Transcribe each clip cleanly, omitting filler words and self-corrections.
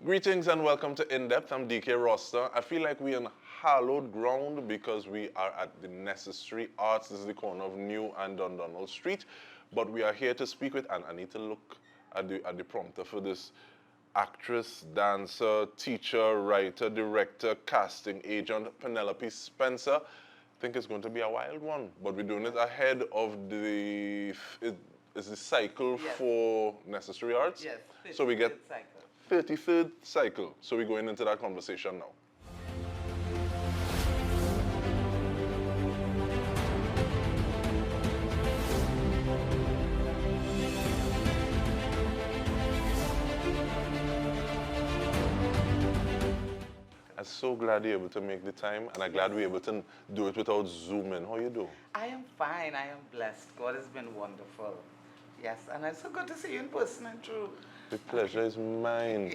Greetings and welcome to In Depth. I'm Dike Rostant. I feel like we're in hallowed ground because we are at the Necessary Arts. This is the corner of New and Dundonald Street. But we are here to speak with, and I need to look at the prompter for this actress, dancer, teacher, writer, director, casting agent, Penelope Spencer. I think it's going to be a wild one, but we're doing it ahead of is the cycle Yes. for Necessary Arts. Yes, So we get 53rd cycle. 33rd cycle. So we're going into that conversation now. I'm so glad you're able to make the time, and I'm glad we're able to do it without Zooming. How you do? I am fine. I am blessed. God has been wonderful. Yes, and it's so good to see you in person and true. The pleasure is mine.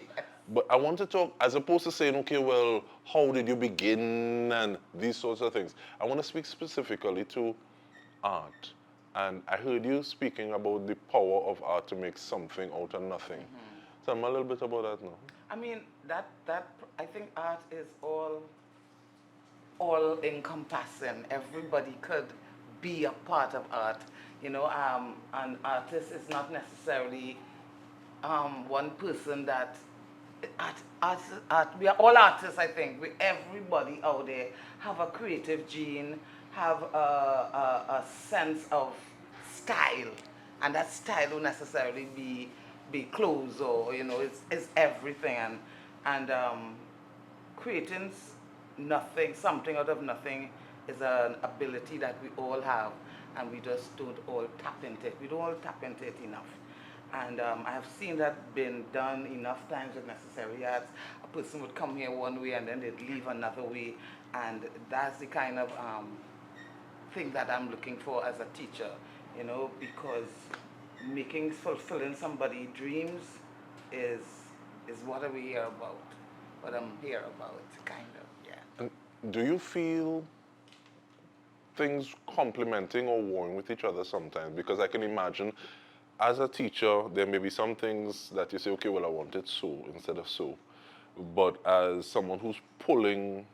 But I want to talk, as opposed to saying, okay, well, how did you begin and these sorts of things. I want to speak specifically to art. And I heard you speaking about the power of art to make something out of nothing. Tell me a little bit about that now. I mean, that I think art is all encompassing. Everybody could be a part of art. You know, an artist is not necessarily one person that art. We are all artists, I think. Everybody out there have a creative gene, have a sense of style, and that style don't necessarily be clothes or it's everything and creating something out of nothing is an ability that we all have, and we just don't all tap into it. We don't all tap into it enough. And I have seen that been done enough times with Necessary Arts. A person would come here one way and then they'd leave another way. And that's the kind of thing that I'm looking for as a teacher, because fulfilling somebody's dreams is what we hear about. What I'm here about, kind of, yeah. And do you feel things complementing or warring with each other sometimes? Because I can imagine, as a teacher, there may be some things that you say, okay, well, I want it so instead of so. But as someone who's pulling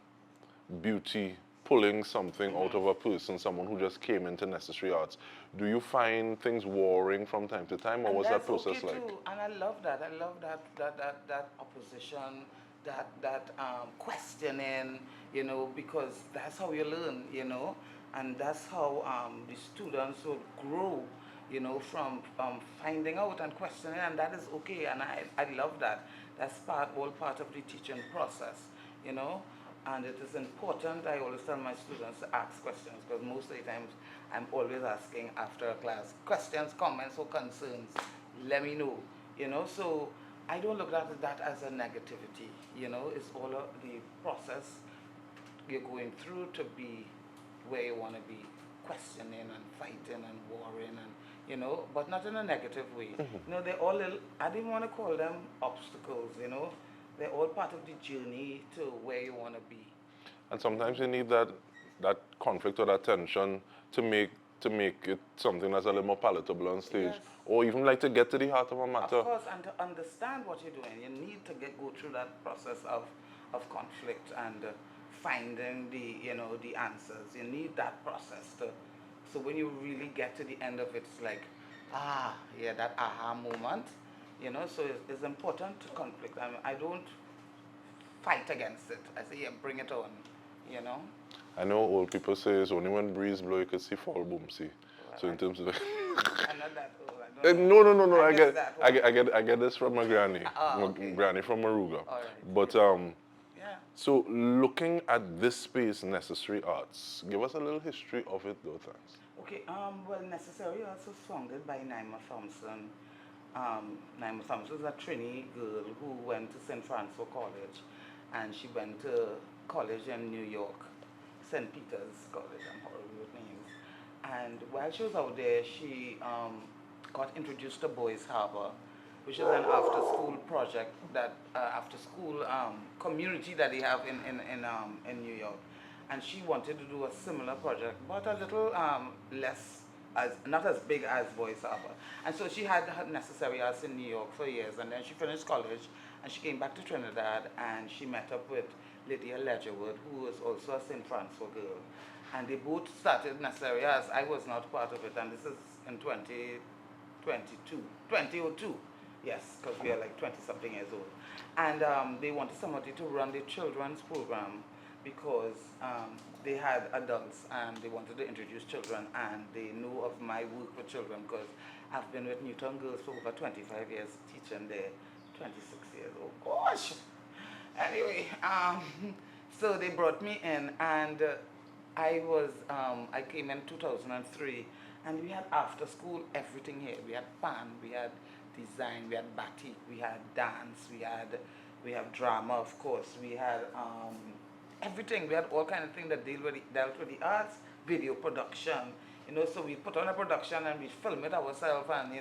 beauty, pulling something out of a person, someone who just came into Necessary Arts, do you find things warring from time to time, or And was that that's process okay like? too. And I love that. I love that opposition, that questioning, because that's how you learn, and that's how the students will grow, from finding out and questioning, and that is okay. And I love that. That's all part of the teaching process, And it is important, I always tell my students to ask questions, because most of the times I'm always asking after a class, questions, comments, or concerns, let me know, So I don't look at that as a negativity, It's all of the process you're going through to be where you want to be, questioning and fighting and warring and, but not in a negative way. They're all little, I didn't want to call them obstacles, They're all part of the journey to where you want to be. And sometimes you need that conflict or that tension to make it something that's a little more palatable on stage, Yes. or even like to get to the heart of a matter. Of course, and to understand what you're doing, you need to go through that process of conflict and finding the answers. You need that process so when you really get to the end of it, it's like, that aha moment, So it's important to conflict. I don't fight against it. I say, yeah, bring it on, I know old people say it's only when breeze blow you can see fall boom see. Well, So in terms of I'm not that old. I don't know. no. I missed that one. I get this from my granny. Ah, My okay. granny from Maruga. All right. But Yeah. so looking at this space, Necessary Arts, give us a little history of it though, thanks. Okay, well, Necessary Arts was founded by Naima Thompson. Naima Thompson was a Trini girl who went to St. Francis College, and she went to college in New York, St. Peter's College, I'm horrible with names. And while she was out there, she got introduced to Boys Harbor, which is an after-school project, that after-school community that they have in New York. And she wanted to do a similar project, but a little less, not as big as Boys Harbor. And so she had her Necessary Arts in New York for years, and then she finished college, And she came back to Trinidad and she met up with Lydia Ledgerwood, who was also a St. Francois girl. And they both started necessarily as I was not part of it, and this is in 2002. Yes, because we are like 20 something years old. And they wanted somebody to run the children's program because they had adults and they wanted to introduce children, and they knew of my work with children because I've been with Newton Girls for over 25 years, teaching there 26 years. Oh gosh! Anyway, so they brought me in, and I came in 2003, and we had after school everything here. We had pan, we had design, we had batik, we had dance, we have drama, of course, we had everything. We had all kind of things that dealt with the arts, video production, so we put on a production and we film it ourselves, and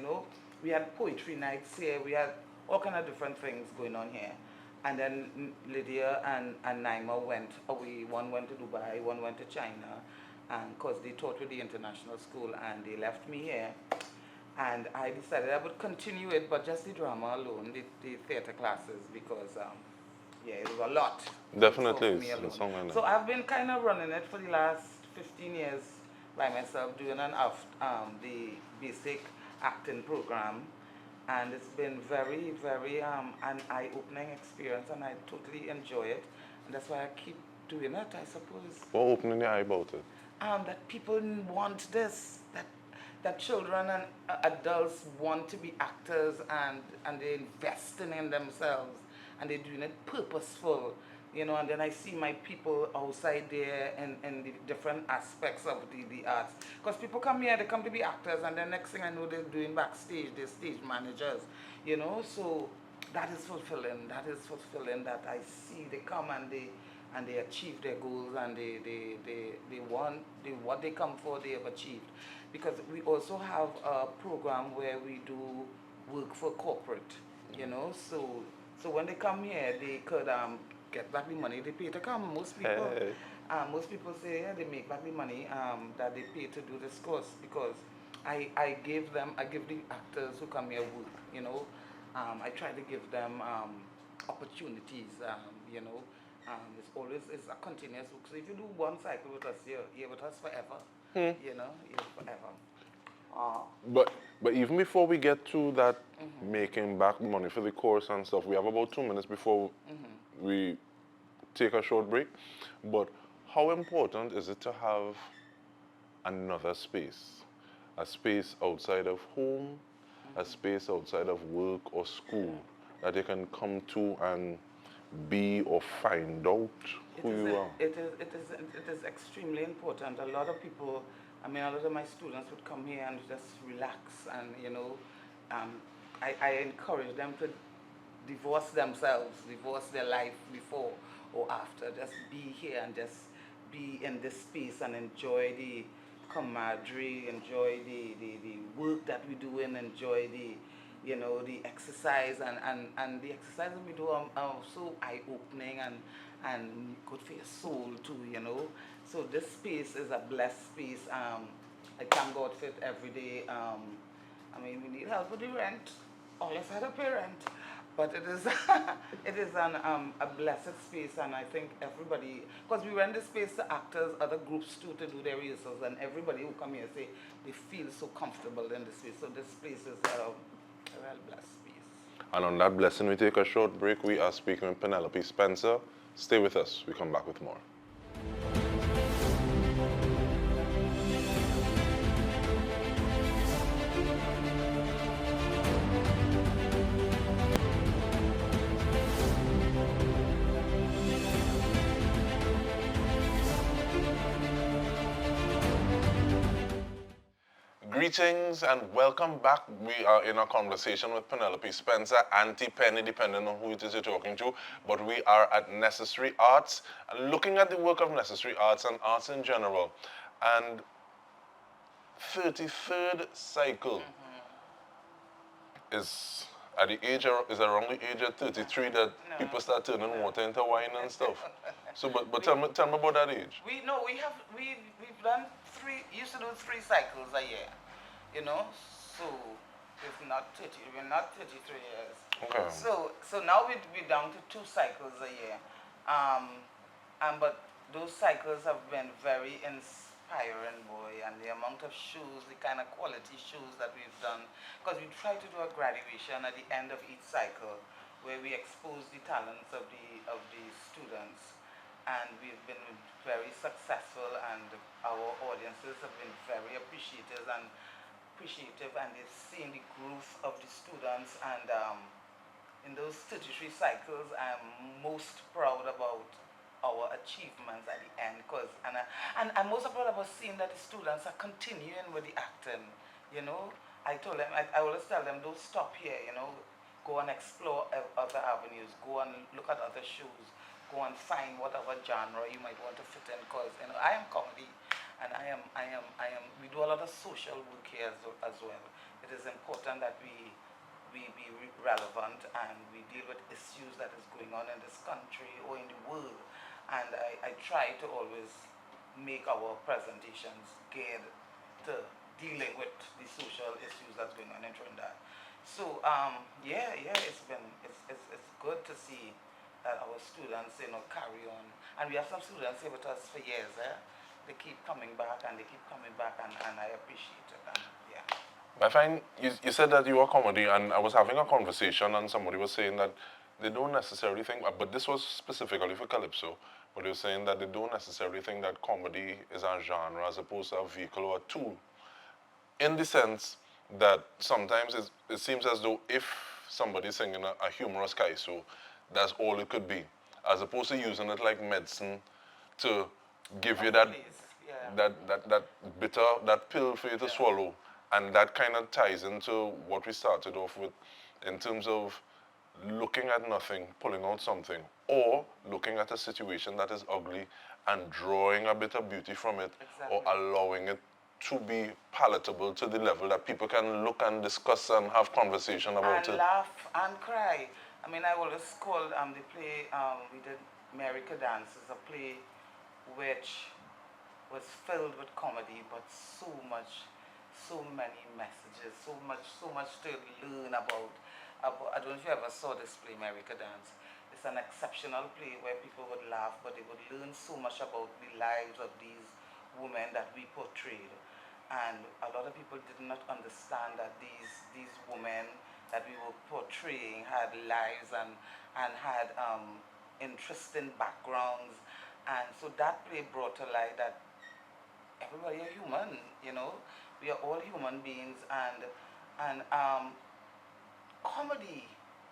we had poetry nights here, we had all kind of different things going on here. And then Lydia and Naima went away. One went to Dubai, one went to China, and because they taught with the international school, and they left me here. And I decided I would continue it, but just the drama alone, the theater classes, because it was a lot. Definitely, for me alone. it's something like So that. I've been kind of running it for the last 15 years by myself, doing the basic acting program. And it's been very, very an eye-opening experience, and I totally enjoy it. And that's why I keep doing it, I suppose. What opening the eye about it? That people want this, that children and adults want to be actors, and they're investing in themselves, and they're doing it purposeful. And then I see my people outside there in the different aspects of the arts. Because people come here, they come to be actors, and then next thing I know, they're doing backstage, they're stage managers, So that is fulfilling. That is fulfilling that I see they come and they achieve their goals, and they want what they come for, they have achieved. Because we also have a program where we do work for corporate, So when they come here, they could get back the money they pay to come. Most people say they make back the money that they pay to do this course, because I give the actors who come here work, I try to give them opportunities, it's a continuous work. So if you do one cycle with us, you're with us forever, you're forever. But even before we get to that making back money for the course and stuff, we have about 2 minutes before we take a short break. But how important is it to have another space? A space outside of home, a space outside of work or school that you can come to and be or find out who you are? It is extremely important. A lot of people, a lot of my students would come here and just relax, and I encourage them to divorce themselves, divorce their life before or after. Just be here and just be in this space and enjoy the camaraderie, enjoy the work that we do, and enjoy the exercise, and the exercises we do are so eye-opening and good for your soul too, So this space is a blessed space. I thank God for it every day. We need help with the rent. All of us had to pay rent. But it is a blessed space, and I think everybody, because we rent the space to actors, other groups too, to do their rehearsals, and everybody who come here say they feel so comfortable in this space. So this space is a real blessed space. And on that blessing, we take a short break. We are speaking with Penelope Spencer. Stay with us. We come back with more. Greetings and welcome back. We are in a conversation with Penelope Spencer, Auntie Penny, depending on who it is you're talking to. But we are at Necessary Arts, and looking at the work of Necessary Arts and arts in general. And 33rd cycle is at the age is around the age of 33 that people start turning water into wine and stuff. So, but tell me about that age. We've done used to do 3 cycles a year, So It's not 30. We're not 33 years. Okay. So now we're down to 2 cycles a year. Um, but those cycles have been very inspiring, boy. And the amount of shows, the kind of quality shows that we've done, because we try to do a graduation at the end of each cycle, where we expose the talents of the students, and we've been very successful, and our audiences have been very appreciative, and they've seen the growth of the students. And in those 33 cycles, I'm most proud about our achievements at the end, cause and I'm most proud about seeing that the students are continuing with the acting. You know, I told them, I always tell them, don't stop here. You know, go and explore other avenues, go and look at other shows, go and find whatever genre you might want to fit in. Cause you know, I am comedy, and I am. We do a lot of social work here as well. It is important that we be relevant, and we deal with issues that is going on in this country or in the world. And I try to always make our presentations geared to dealing with the social issues that's going on in Trinidad. So yeah, it's good to see that our students, you know, carry on. And we have some students here with us for years. They keep coming back, and they keep coming back, and I appreciate it. And yeah. I find you said that you are comedy, and I was having a conversation, and somebody was saying that they don't necessarily think, but this was specifically for Calypso, but they were saying that they don't necessarily think that comedy is a genre as opposed to a vehicle or a tool, in the sense that sometimes it seems as though if somebody's singing a humorous kaiso, that's all it could be, as opposed to using it like medicine to give you that Please, yeah. that bitter, that pill for you to swallow. And that kind of ties into what we started off with in terms of looking at nothing, pulling out something, or looking at a situation that is ugly and drawing a bit of beauty from it, or Exactly. allowing it to be palatable to the level that people can look and discuss and have conversation about And it. laugh and cry. I mean, I always called the play, we did America Dance, is a play which was filled with comedy, but so many messages, so much to learn about. I don't know if you ever saw this play, America Dance. It's an exceptional play where people would laugh, but they would learn so much about the lives of these women that we portrayed. And a lot of people did not understand that these women that we were portraying had lives, and had interesting backgrounds. And so that play brought to light that everybody are human, you know. We are all human beings, and comedy,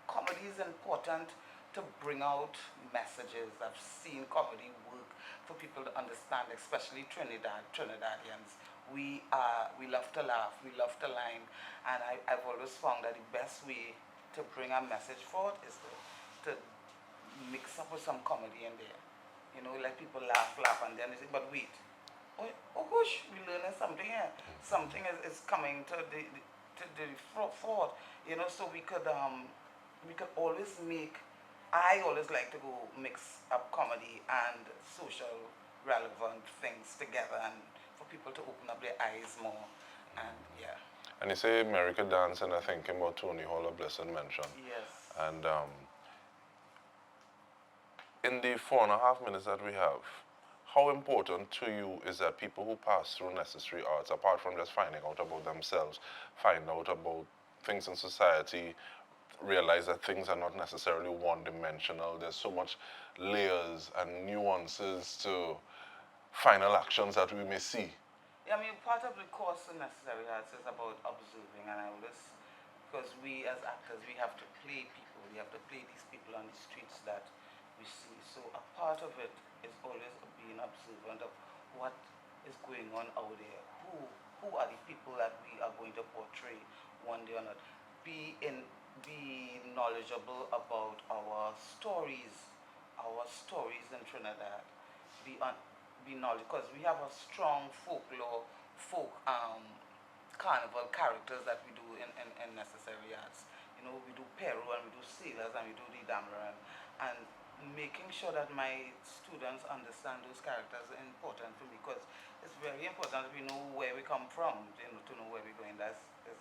comedy is important to bring out messages. I've seen comedy work for people to understand, especially Trinidadians. We love to laugh, we love to line, and I've always found that the best way to bring a message forth is to mix up with some comedy in there. You know, let people laugh, and then they say, but wait, oh gosh, we're learning something here. Something is coming to the forth, you know, so we could always make, I always like to go mix up comedy and social relevant things together, and for people to open up their eyes more. And yeah. And you say America Dance, and I think about Tony Hall, a blessed mention. Yes. And in the 4.5 minutes that we have, how important to you is that people who pass through necessary arts, apart from just finding out about themselves, find out about things in society, realize that things are not necessarily one-dimensional. There's so much layers and nuances to final actions that we may see. Yeah, I mean, part of the course in necessary arts is about observing, and I always, because we as actors, we have to play people, we have to play these people on the streets that we see. So a part of it is always being observant of what is going on out there. Who are the people that we are going to portray one day or not? Be in, be knowledgeable about our stories in Trinidad. Be on, be knowledgeable, because we have a strong folklore, folk carnival characters that we do in necessary arts. You know, we do Peru, and we do sailors, and we do the Damaran, and making sure that my students understand those characters is important for me because it's very important we know where we come from, to know where we're going. That's is,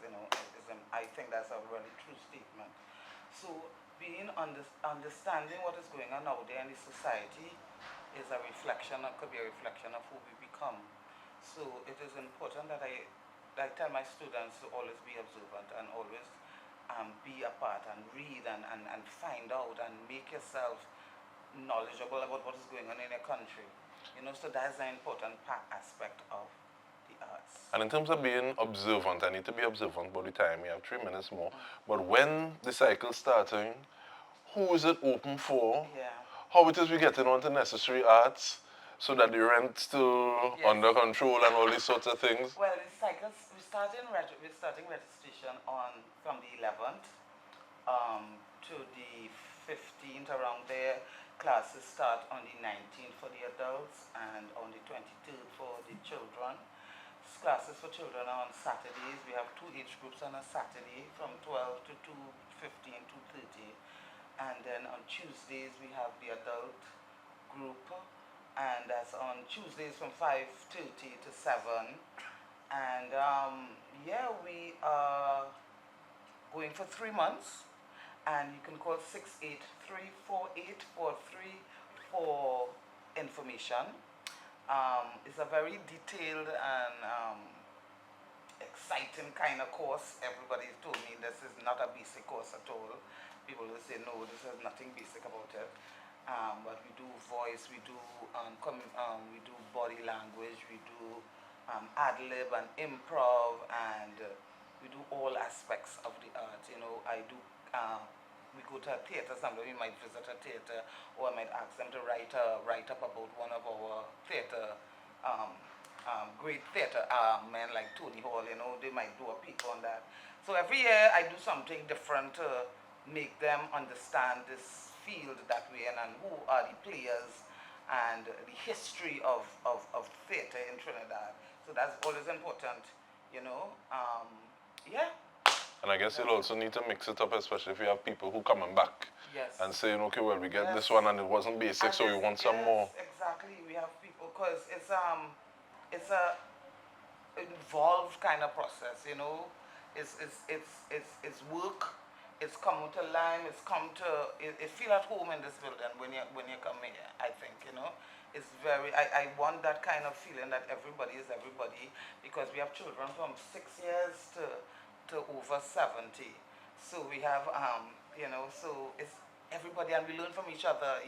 I think that's a really true statement. So being understanding what is going on out there in the society is a reflection, could be a reflection of who we become. So it is important that I tell my students to always be observant and always be apart and read and find out and make yourself knowledgeable about what is going on in your country. So that's an important aspect of the arts. And in terms of being observant, I need to be observant by the time. We have 3 minutes more. But when the cycle's starting, who is it open for? Yeah. How it is we getting onto necessary arts so that the rent's still Yes. under control and all these sorts of things? Well, the cycles we're starting registration on from the 11th to the 15th around there. Classes start on the 19th for the adults and on the 23rd for the children. Classes for children are on Saturdays. We have 2 age groups on a Saturday from 12 to 2:15 to 30. And then on Tuesdays we have the adult group, and that's on Tuesdays from 5:30 to 7. And yeah, we are going for 3 months, and you can call 683-4843 for information. It's a very detailed and exciting kind of course. Everybody told me this is not a basic course at all. People will say, no, this is nothing basic about it. But we do voice, we do body language, we do ad-lib and improv, and we do all aspects of the art. We go to a theater, sometimes we might visit a theater, or I might ask them to write up about one of our theater, great theater men like Tony Hall, they might do a paper on that. So every year I do something different to make them understand this field that we're in and who are the players and the history of theater in Trinidad. So that's always important, yeah. And I guess you'll also need to mix it up, especially if you have people who coming back Yes. and saying, okay, well, we get Yes. this one and it wasn't basic, And so we want some yes, more. Exactly, we have people because it's a involved kind of process, It's work. It's come to life. It's come to. It feel at home in this building when you come here. I think It's very. I want that kind of feeling that everybody is everybody because we have children from 6 years to over 70. So we have So it's everybody and we learn from each other.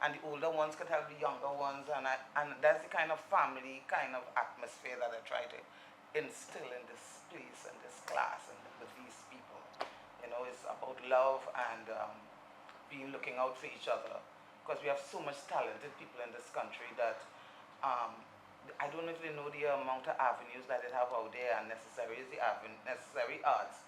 And the older ones could help the younger ones, and that's the kind of family kind of atmosphere that I try to instill in this place and this class and with these people. It's about love and being looking out for each other because we have so much talented people in this country that I don't even know the amount of avenues that it have out there, and necessary arts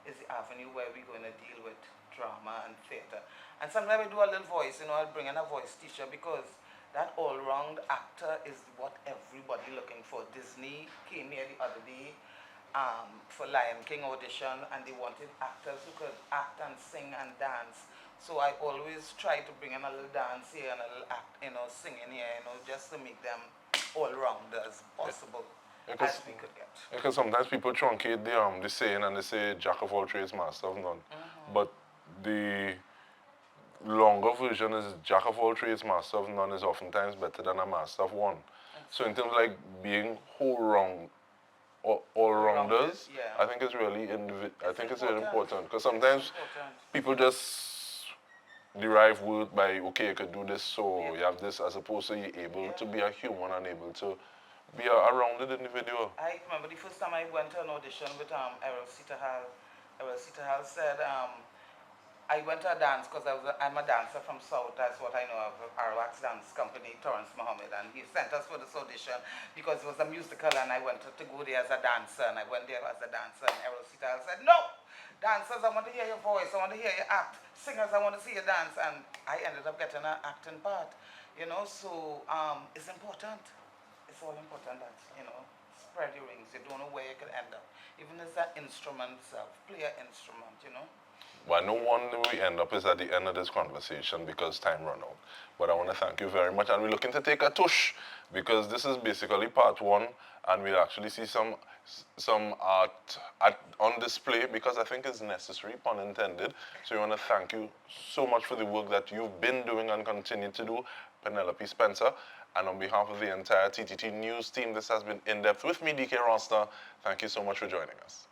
is the avenue where we're going to deal with drama and theater. And sometimes I do a little voice, I'll bring in a voice teacher because that all-round actor is what everybody looking for. Disney came here the other day for Lion King audition, and they wanted actors who could act and sing and dance. So I always try to bring in a little dance here and a little act, singing here, just to make them all-round as possible as we could get. Because sometimes people truncate the saying and they say jack of all trades, master of none. But the longer version is jack of all trades, master of none is oftentimes better than a master of one. So in terms of like being all-rounders, yeah. I think it's really really important because sometimes people just derive worth by, okay, you could do this, so you have this, as opposed to you're able to be a human and able to be a rounded individual. I remember the first time I went to an audition with Errol Sitahal. Errol Sitahal said, I went to a dance because I'm a dancer from South. That's what I know of Arawak's dance company, Torrance Mohammed. And he sent us for this audition because it was a musical and I wanted to go there as a dancer. And I went there as a dancer and Errol Sitahal said, no! Dancers, I want to hear your voice. I want to hear you act. Singers, I want to see you dance. And I ended up getting an acting part. So it's important. It's all important that, spread your wings. You don't know where you could end up. Even as that instrument itself, play an instrument, Well, no wonder we end up is at the end of this conversation because time run out. But I want to thank you very much, and we're looking to take a tush because this is basically part one, and we'll actually see some art on display because I think it's necessary, pun intended. So we want to thank you so much for the work that you've been doing and continue to do, Penelope Spencer. And on behalf of the entire TTT News team, this has been In Depth with me, Dike Rostant. Thank you so much for joining us.